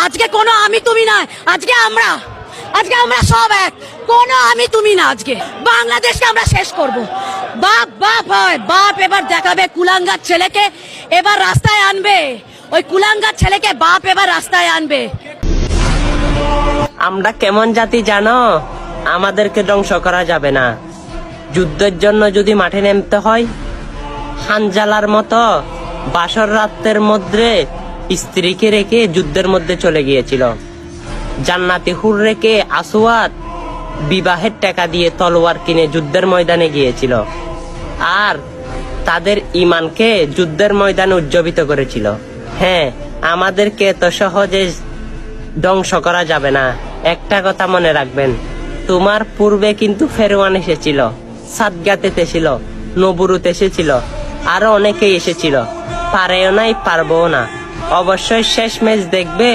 আজকে কোনো আমি তুমি নয়, আজকে আমরা সব এক, কোনো আমি তুমি না। আজকে বাংলাদেশকে আমরা শেষ করব। বাপ বাপ হয়, বাপ এবার দেখাবে কুলাঙ্গার ছেলেকে, এবার রাস্তায় আনবে। ওই কুলাঙ্গার ছেলেকে বাপ এবার রাস্তায় আনবে। আমরা কেমন জাতি জানো? আমাদেরকে ধ্বংস করা যাবে না। যুদ্ধের জন্য যদি মাঠে নামতে হয়, হানজালার মতো বাসর রাতের মধ্যে স্ত্রীকে রেখে যুদ্ধের মধ্যে চলে গিয়েছিল। জান্নাতি হুর রেখে আসওয়াদ বিবাহের টাকা দিয়ে তলোয়ার কিনে যুদ্ধের ময়দানে গিয়েছিল, আর তাদের ইমানকে যুদ্ধের ময়দানে উজ্জীবিত করেছিল। হ্যাঁ, আমাদেরকে তো সহজে ধ্বংস করা যাবে না। একটা কথা মনে রাখবেন, তোমার পূর্বে কিন্তু ফেরওয়ান এসেছিল, সাদগাত এসেছিল, নবুরুত এসেছিল, আরো অনেকেই এসেছিল। পারেও নাই, পারবো না। অবশ্যই শেষ ম্যাচ দেখবে।